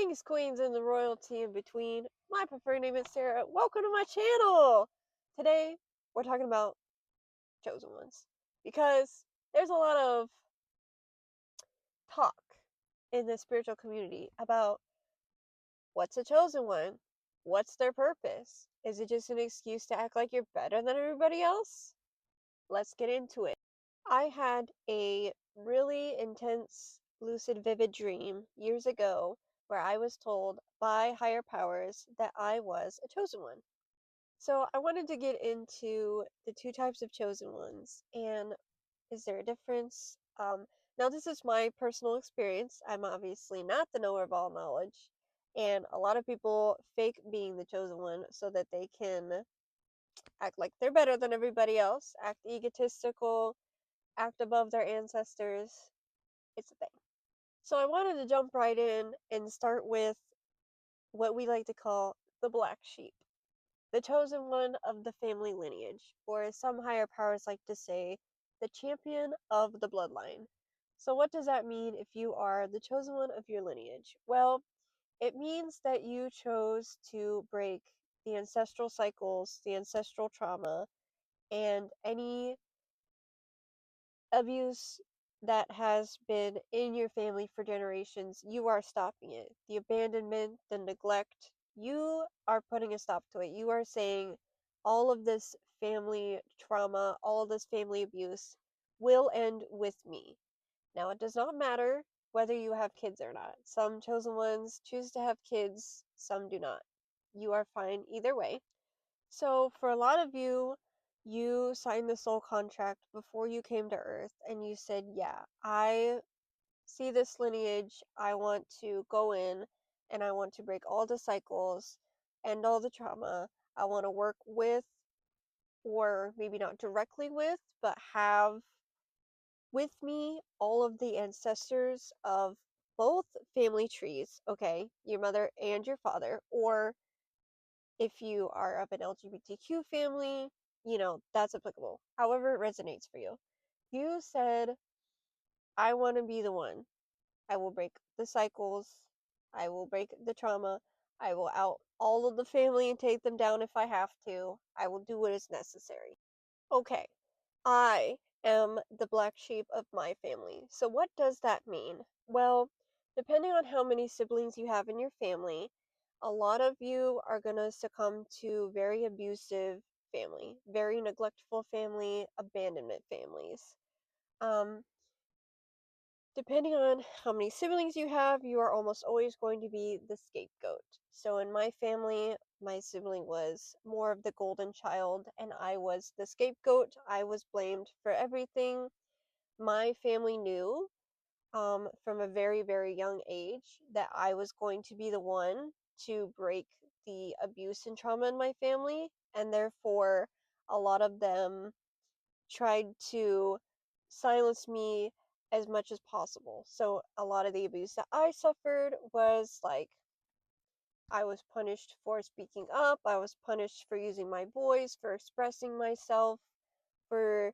Kings, queens, and the royalty in between. My preferred name is Sarah. Welcome to my channel! Today, we're talking about chosen ones. Because there's a lot of talk in the spiritual community about what's a chosen one? What's their purpose? Is it just an excuse to act like you're better than everybody else? Let's get into it. I had a really intense, lucid, vivid dream years ago where I was told by higher powers that I was a chosen one. So I wanted to get into the two types of chosen ones and is there a difference? Now, this is my personal experience. I'm obviously not the knower of all knowledge, and a lot of people fake being the chosen one so that they can act like they're better than everybody else, act egotistical, act above their ancestors. It's a thing. So I wanted to jump right in and start with what we like to call the black sheep, the chosen one of the family lineage, or as some higher powers like to say, the champion of the bloodline. So, what does that mean if you are the chosen one of your lineage? Well, it means that you chose to break the ancestral cycles, the ancestral trauma, and any abuse that has been in your family for generations. You are stopping it. The abandonment, the neglect, you are putting a stop to it. You are saying all of this family trauma, all of this family abuse will end with me. Now, it does not matter whether you have kids or not. Some chosen ones choose to have kids, some do not. You are fine either way. So, for a lot of you, you signed the soul contract before you came to Earth, and you said, yeah, I see this lineage, I want to go in, and I want to break all the cycles, end all the trauma. I want to work with, or maybe not directly with, but have with me all of the ancestors of both family trees, okay, your mother and your father, or if you are of an LGBTQ family, that's applicable. However, it resonates for you. You said, I want to be the one. I will break the cycles. I will break the trauma. I will out all of the family and take them down if I have to. I will do what is necessary. Okay, I am the black sheep of my family. So, what does that mean? Well, depending on how many siblings you have in your family, a lot of you are going to succumb to very abusive family, very neglectful family, abandonment families. Um, Depending on how many siblings you have, you are almost always going to be the scapegoat. So in my family, my sibling was more of the golden child, and I was the scapegoat. I was blamed for everything. My family knew from a very, very young age that I was going to be the one to break the abuse and trauma in my family, and therefore, a lot of them tried to silence me as much as possible. So a lot of the abuse that I suffered was like I was punished for speaking up, I was punished for using my voice, for expressing myself, for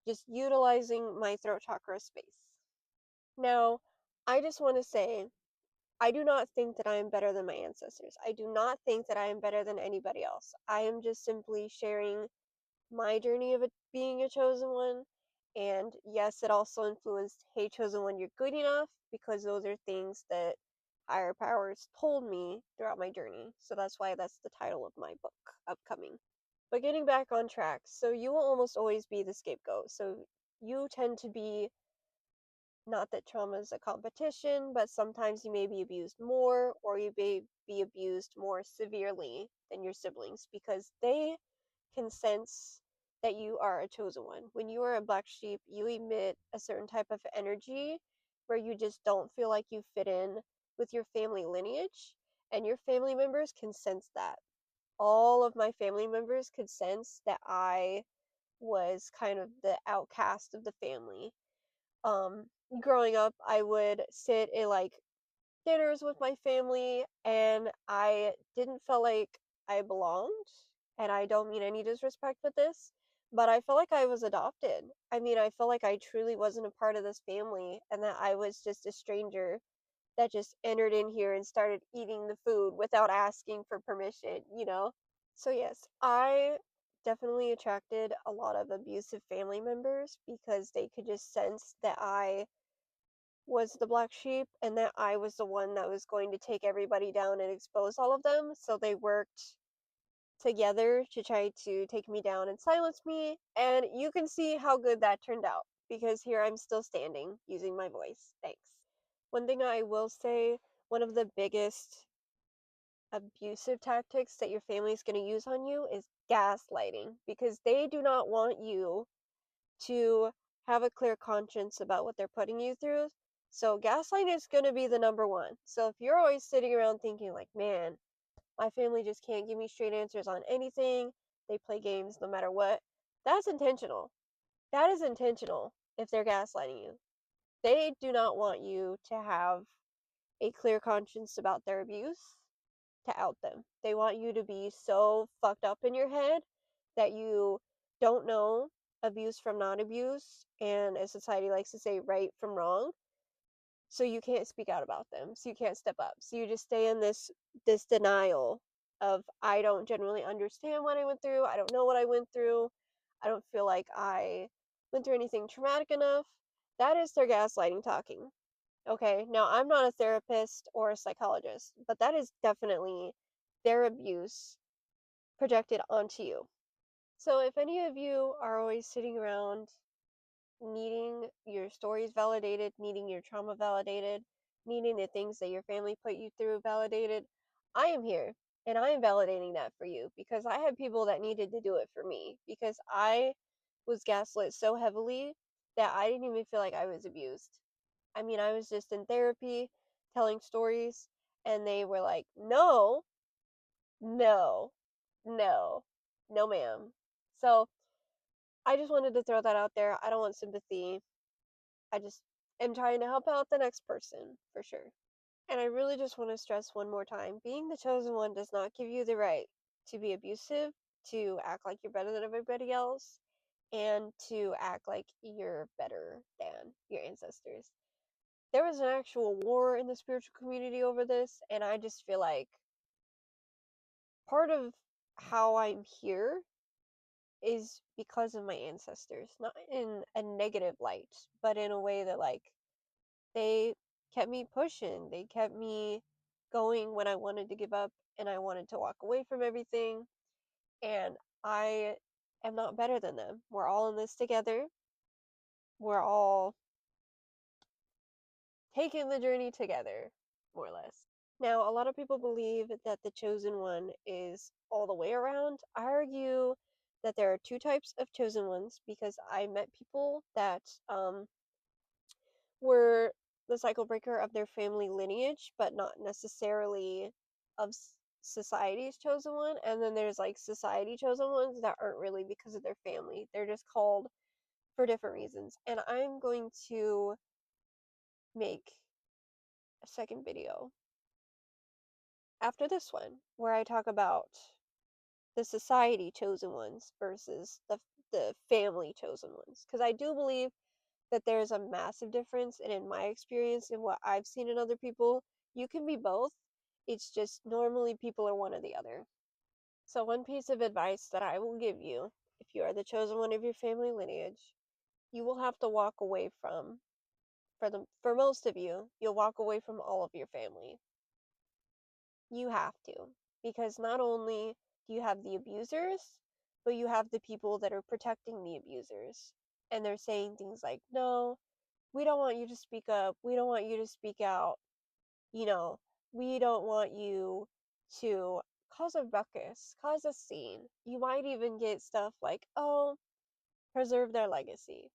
just utilizing my throat chakra space. Now, I just want to say I do not think that I am better than my ancestors. I do not think that I am better than anybody else. I am just simply sharing my journey of being a chosen one. And yes, it also influenced, hey, chosen one, you're good enough, because those are things that higher powers told me throughout my journey. So that's why that's the title of my book, upcoming. But getting back on track, so you will almost always be the scapegoat. So you tend to be, not that trauma is a competition, but sometimes you may be abused more, or you may be abused more severely than your siblings because they can sense that you are a chosen one. When you are a black sheep, you emit a certain type of energy where you just don't feel like you fit in with your family lineage, and your family members can sense that. All of my family members could sense that I was kind of the outcast of the family. Um, Growing up, I would sit in like dinners with my family, and I didn't feel like I belonged. And I don't mean any disrespect with this, but I felt like I was adopted. I mean, I felt like I truly wasn't a part of this family and that I was just a stranger that just entered in here and started eating the food without asking for permission, you know? So, yes, I definitely attracted a lot of abusive family members because they could just sense that I was the black sheep and that I was the one that was going to take everybody down and expose all of them. So they worked together to try to take me down and silence me. And you can see how good that turned out because here I'm still standing using my voice. Thanks. One thing I will say, one of the biggest abusive tactics that your family is going to use on you is gaslighting because they do not want you to have a clear conscience about what they're putting you through. So gaslighting is going to be the number one. So if you're always sitting around thinking like, man, my family just can't give me straight answers on anything, they play games no matter what, that's intentional. That is intentional if they're gaslighting you. They do not want you to have a clear conscience about their abuse to out them. They want you to be so fucked up in your head that you don't know abuse from non abuse, and as society likes to say, right from wrong. So you can't speak out about them. So you can't step up. So you just stay in this denial of I don't generally understand what I went through. I don't know what I went through. I don't feel like I went through anything traumatic enough. That is their gaslighting talking. Okay, now I'm not a therapist or a psychologist, but that is definitely their abuse projected onto you. So if any of you are always sitting around needing your stories validated, needing your trauma validated, needing the things that your family put you through validated, I am here and I am validating that for you because I had people that needed to do it for me because I was gaslit so heavily that I didn't even feel like I was abused. I mean, I was just in therapy telling stories, and they were like, no, no, no, no, ma'am. So I just wanted to throw that out there. I don't want sympathy. I just am trying to help out the next person for sure. And I really just want to stress one more time being the chosen one does not give you the right to be abusive, to act like you're better than everybody else, and to act like you're better than your ancestors. There was an actual war in the spiritual community over this, and I just feel like part of how I'm here is because of my ancestors, not in a negative light, but in a way that like they kept me pushing, they kept me going when I wanted to give up and I wanted to walk away from everything, and I am not better than them. We're all in this together. We're all taking the journey together, more or less. Now, a lot of people believe that the chosen one is all the way around. I argue that there are two types of chosen ones because I met people that were the cycle breaker of their family lineage, but not necessarily of society's chosen one. And then there's like society chosen ones that aren't really because of their family, they're just called for different reasons. And I'm going to make a second video after this one where I talk about the society chosen ones versus the family chosen ones, because I do believe that there's a massive difference, and in my experience and what I've seen in other people, you can be both. It's just normally people are one or the other. So one piece of advice that I will give you, if you are the chosen one of your family lineage, you will have to walk away from, for most of you, you'll walk away from all of your family. You have to, because not only do you have the abusers, but you have the people that are protecting the abusers. And they're saying things like, no, we don't want you to speak up. We don't want you to speak out. You know, we don't want you to cause a ruckus, cause a scene. You might even get stuff like, oh, preserve their legacy.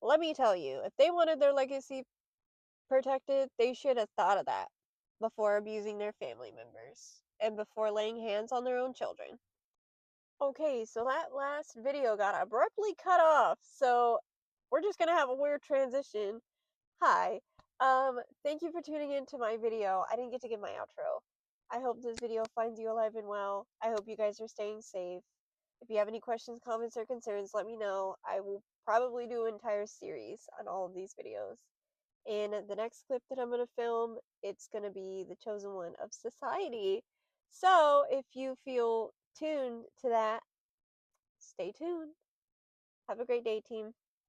Let me tell you, if they wanted their legacy protected, they should have thought of that before abusing their family members and before laying hands on their own children. Okay, so that last video got abruptly cut off, so we're just gonna have a weird transition. Hi, thank you for tuning in to my video. I didn't get to give my outro. I hope this video finds you alive and well. I hope you guys are staying safe. If you have any questions, comments, or concerns, let me know. I will probably do an entire series on all of these videos. And the next clip that I'm going to film, it's going to be the chosen one of society. So if you feel tuned to that, stay tuned. Have a great day, team.